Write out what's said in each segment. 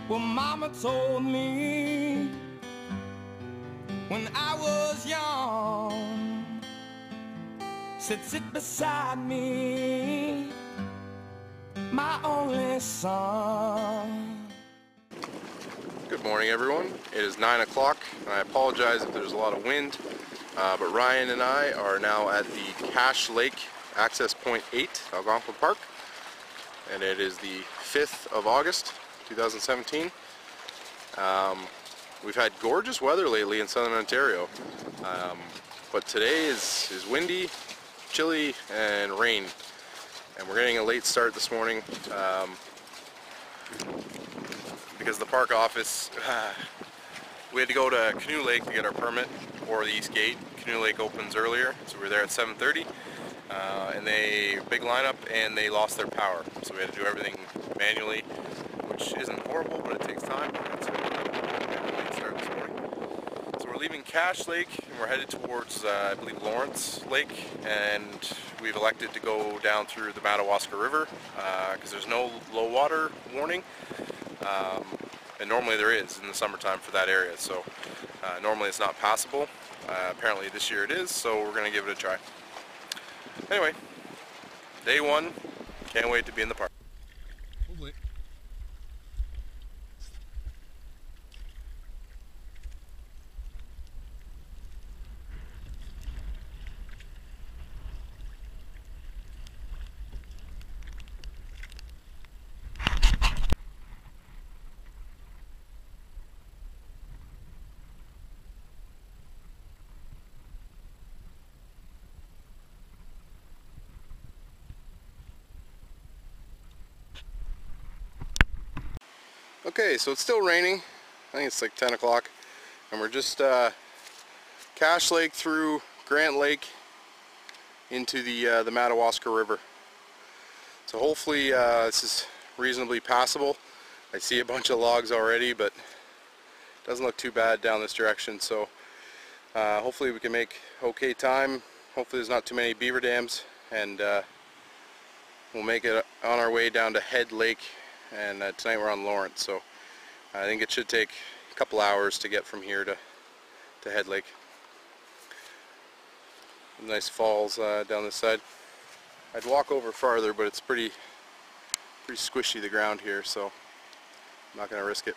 Well, Mama told me when I was young, said sit beside me, my only son. Good morning, everyone. It is 9 o'clock, and I apologize if there's a lot of wind, but Ryan and I are now at the Cache Lake Access Point 8, Algonquin Park, and it is the 5th of August, 2017. We've had gorgeous weather lately in southern Ontario, but today is windy, chilly, and rain, and we're getting a late start this morning because the park office, we had to go to Canoe Lake to get our permit for the East Gate. Canoe Lake opens earlier, so we were there at 7:30, and big lineup, and they lost their power, so we had to do everything manually, which isn't horrible, but it takes time. So we had a late start this morning. So we're leaving Cache Lake, and we're headed towards, I believe, Lawrence Lake, and we've elected to go down through the Madawaska River because there's no low water warning. And normally there is in the summertime for that area, so normally it's not passable. Apparently this year it is, so we're going to give it a try. Anyway, day one, can't wait to be in the park. Hopefully. Okay, so it's still raining. I think it's like 10 o'clock, and we're just Cache Lake through Grant Lake into the Madawaska River. So hopefully this is reasonably passable. I see a bunch of logs already, but it doesn't look too bad down this direction. So hopefully we can make okay time. Hopefully there's not too many beaver dams, and we'll make it on our way down to Head Lake. And tonight we're on Lawrence, so I think it should take a couple hours to get from here to Head Lake. Nice falls down this side. I'd walk over farther, but it's pretty squishy, the ground here, so I'm not going to risk it.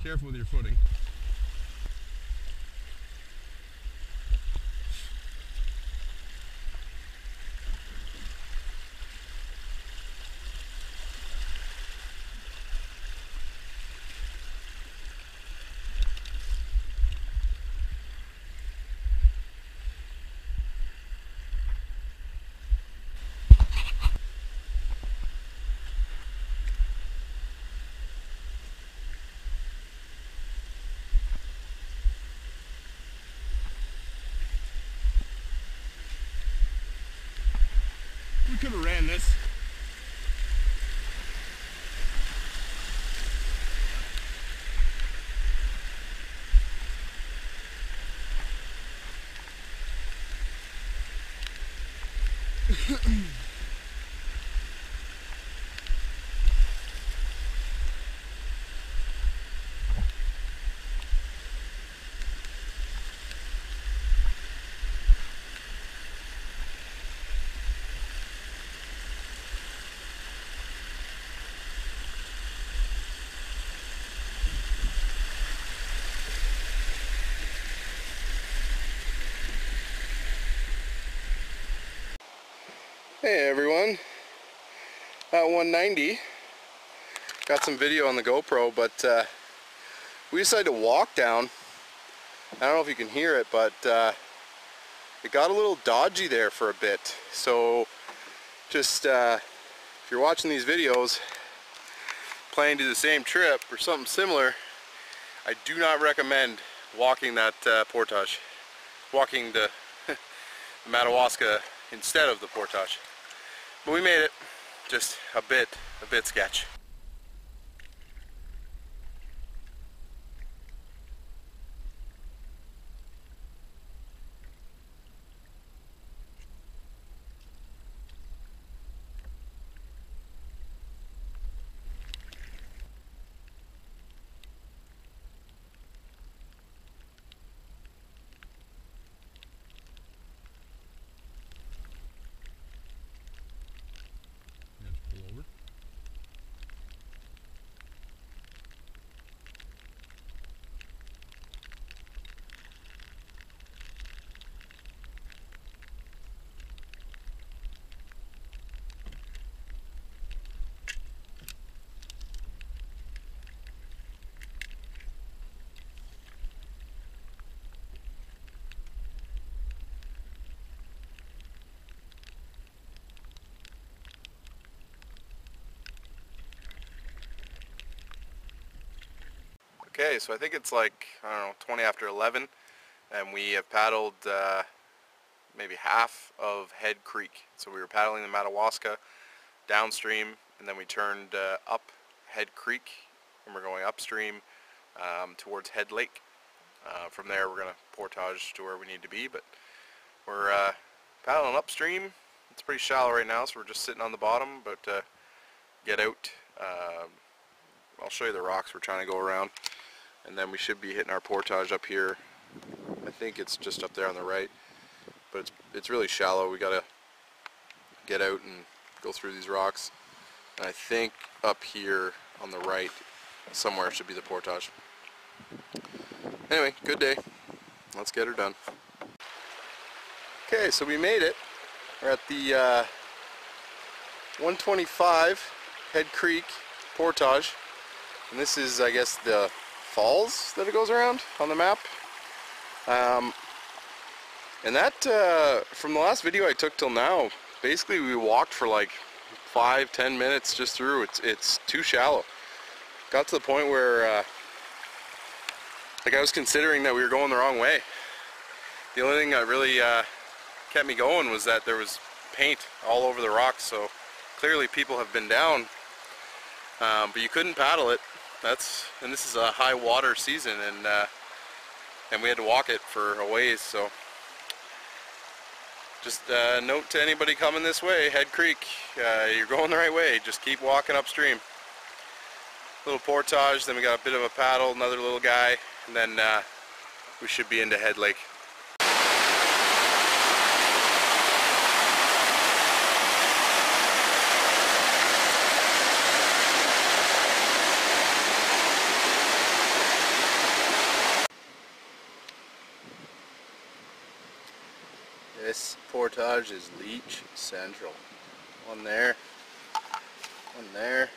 Careful with your footing. We could have ran this. Hey everyone, at 190, got some video on the GoPro, but we decided to walk down. I don't know if you can hear it, but it got a little dodgy there for a bit. So just if you're watching these videos, planning to do the same trip or something similar, I do not recommend walking that portage, walking the Madawaska instead of the portage. But we made it, just a bit sketch. Okay, so I think it's like, I don't know, 20 after 11, and we have paddled maybe half of Head Creek. So we were paddling the Madawaska downstream, and then we turned up Head Creek, and we're going upstream towards Head Lake. From there we're going to portage to where we need to be, but we're paddling upstream. It's pretty shallow right now, so we're just sitting on the bottom, but get out. I'll show you the rocks we're trying to go around, and then we should be hitting our portage up here. I think it's just up there on the right, but it's really shallow. We gotta get out and go through these rocks, and I think up here on the right somewhere should be the portage. Anyway, good day. Let's get her done. Okay, so we made it. We're at the 125 Head Creek portage, and this is, I guess, the falls that it goes around on the map. And that, from the last video I took till now, basically we walked for like 5-10 minutes just through. It's too shallow. Got to the point where like I was considering that we were going the wrong way. The only thing that really kept me going was that there was paint all over the rocks, so clearly people have been down, but you couldn't paddle it. And this is a high water season, and we had to walk it for a ways. So just note to anybody coming this way, Head Creek, you're going the right way. Just keep walking upstream. Little portage, then we got a bit of a paddle, another little guy, and then we should be into Head Lake. This portage is Leech Central. One there, one there,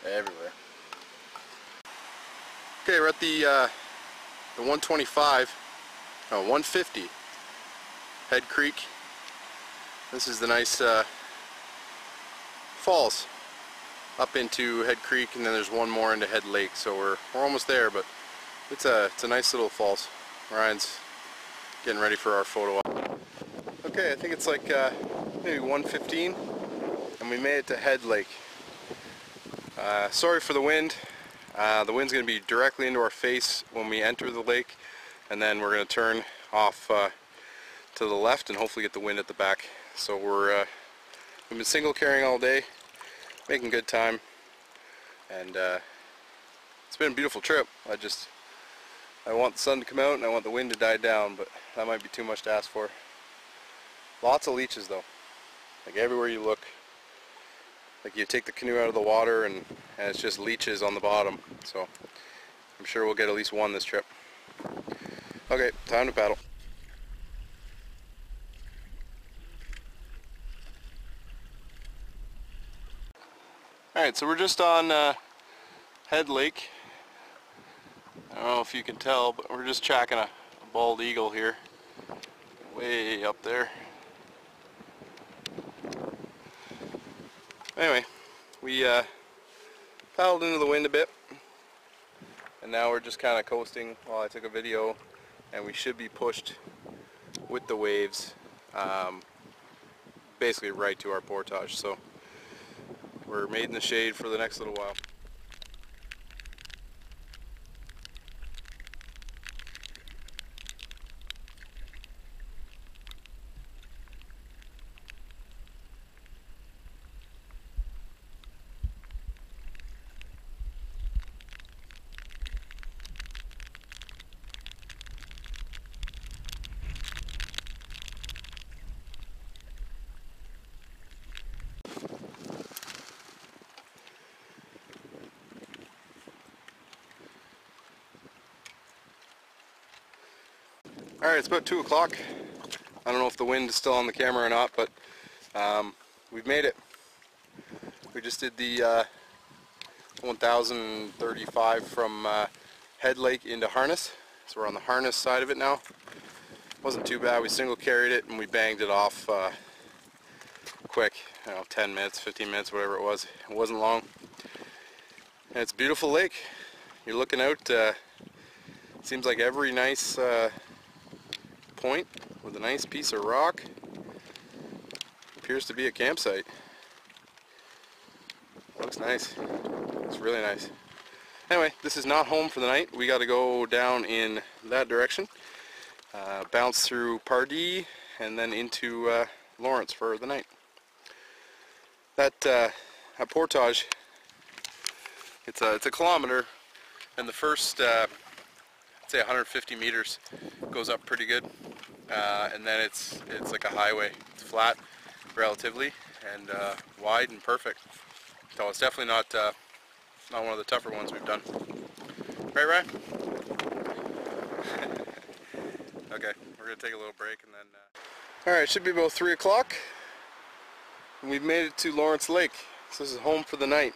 everywhere. Okay, we're at the 125, no, 150 Head Creek. This is the nice falls up into Head Creek, and then there's one more into Head Lake. So we're almost there, but it's a nice little falls. Ryan's getting ready for our photo op. Okay, I think it's like maybe 1:15, and we made it to Head Lake. Sorry for the wind. The wind's going to be directly into our face when we enter the lake, and then we're going to turn off to the left and hopefully get the wind at the back. So we've been single carrying all day, making good time, and it's been a beautiful trip. I want the sun to come out and I want the wind to die down, but that might be too much to ask for. Lots of leeches though, like everywhere you look. Like you take the canoe out of the water and it's just leeches on the bottom. So I'm sure we'll get at least one this trip. Okay, time to paddle. Alright, so we're just on Head Lake. I don't know if you can tell, but we're just tracking a bald eagle here, way up there. Anyway, we paddled into the wind a bit, and now we're just kind of coasting while I took a video, and we should be pushed with the waves basically right to our portage. So we're made in the shade for the next little while. Alright, it's about 2 o'clock. I don't know if the wind is still on the camera or not, but we've made it. We just did the 1035 from Head Lake into Harness. So we're on the Harness side of it now. Wasn't too bad. We single carried it and we banged it off quick. 10 minutes, 15 minutes, whatever it was. It wasn't long. And it's a beautiful lake. You're looking out, seems like every nice point with a nice piece of rock appears to be a campsite. Looks nice. It's really nice. Anyway, this is not home for the night. We got to go down in that direction, bounce through Pardee, and then into Lawrence for the night. That portage, it's a kilometer, and the first I'd say 150 meters goes up pretty good, and then it's like a highway. It's flat relatively and wide and perfect. So it's definitely not one of the tougher ones we've done. Right, Ryan? Okay, we're gonna take a little break and then. All right, it should be about 3 o'clock, and we've made it to Lawrence Lake. So this is home for the night.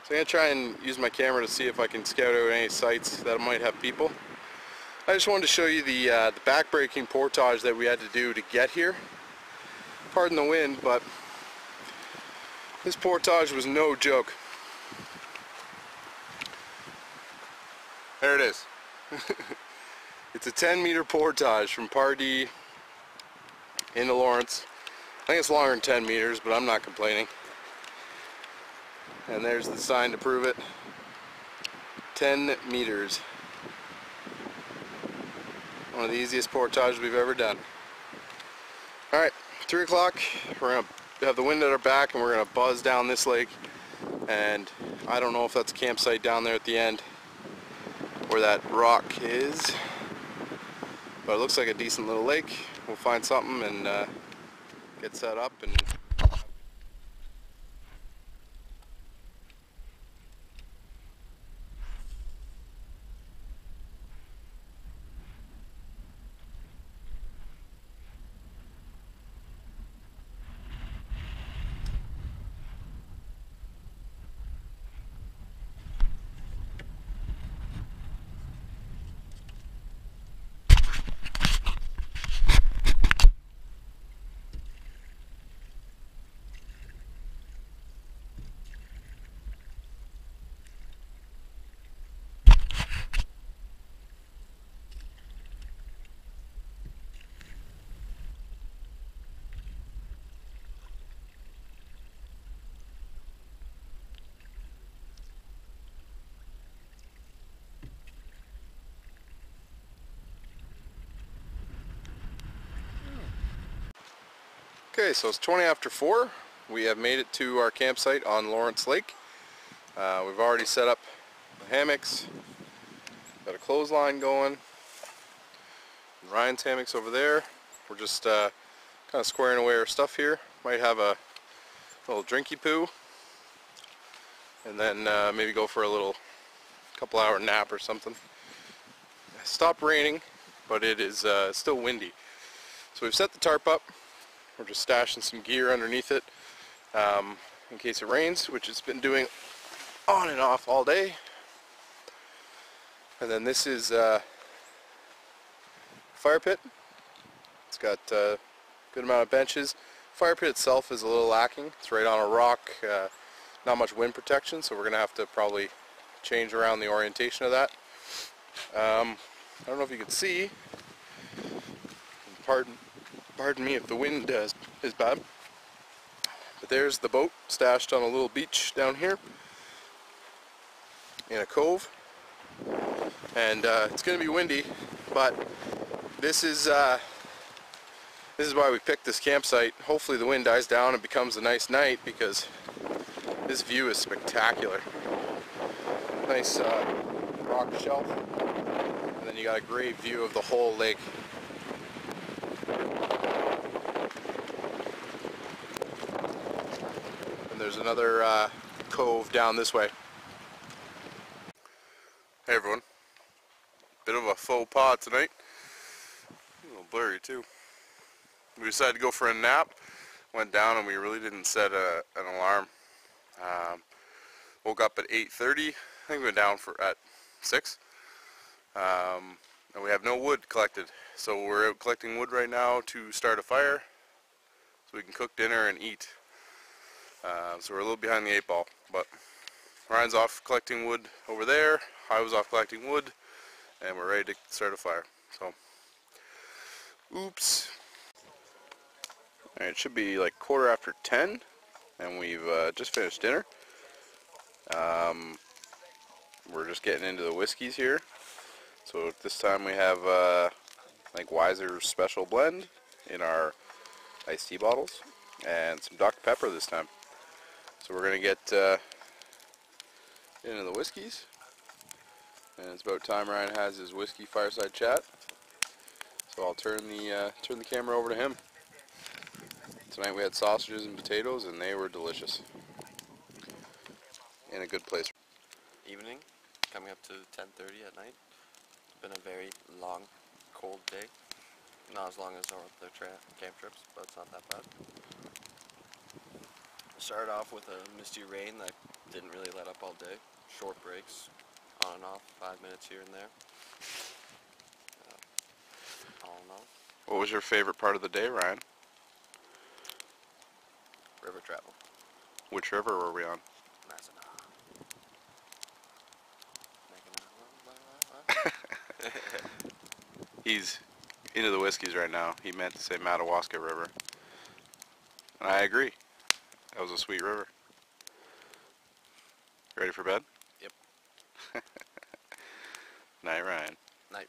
So I'm gonna try and use my camera to see if I can scout out any sites that might have people. I just wanted to show you the back-breaking portage that we had to do to get here. Pardon the wind, but this portage was no joke. There it is. It's a 10-meter portage from Pardee into Lawrence. I think it's longer than 10 meters, but I'm not complaining. And there's the sign to prove it. 10 meters. One of the easiest portages we've ever done. Alright, 3 o'clock. We're going to have the wind at our back and we're going to buzz down this lake. And I don't know if that's a campsite down there at the end where that rock is. But it looks like a decent little lake. We'll find something and get set up and okay, so it's 20 after 4. We have made it to our campsite on Lawrence Lake. We've already set up the hammocks. Got a clothesline going. Ryan's hammocks over there. We're just kind of squaring away our stuff here. Might have a little drinky poo. And then maybe go for a little couple hour nap or something. It stopped raining, but it is still windy. So we've set the tarp up. We're just stashing some gear underneath it in case it rains, which it's been doing on and off all day. And then this is fire pit. It's got a good amount of benches. Fire pit itself is a little lacking. It's right on a rock, not much wind protection, so we're going to have to probably change around the orientation of that. I don't know if you can see. Pardon me if the wind is bad. But there's the boat stashed on a little beach down here in a cove. And it's going to be windy, but this is why we picked this campsite. Hopefully the wind dies down and becomes a nice night, because this view is spectacular. Nice rock shelf, and then you got a great view of the whole lake. And there's another cove down this way. Hey everyone, bit of a faux pas tonight. A little blurry too. We decided to go for a nap. Went down and we really didn't set an alarm. Woke up at 8:30. I think we went down at 6. And we have no wood collected. So we're out collecting wood right now to start a fire so we can cook dinner and eat. So we're a little behind the 8 ball. But Ryan's off collecting wood over there. I was off collecting wood. And we're ready to start a fire. So, oops. Alright, it should be like 10:15, and we've just finished dinner. We're just getting into the whiskeys here. So this time we have like Weiser's Special Blend in our iced tea bottles, and some Dr. Pepper this time. So we're gonna get into the whiskeys, and it's about time Ryan has his whiskey fireside chat. So I'll turn the camera over to him. Tonight we had sausages and potatoes, and they were delicious. In a good place. Evening, coming up to 10:30 at night. It's been a very long, cold day. Not as long as our other camp trips, but it's not that bad. Started off with a misty rain that didn't really let up all day. Short breaks, on and off, 5 minutes here and there. All in all. What was your favorite part of the day, Ryan? River travel. Which river were we on? He's into the whiskeys right now. He meant to say Madawaska River. And I agree. That was a sweet river. Ready for bed? Yep. Night, Ryan. Night.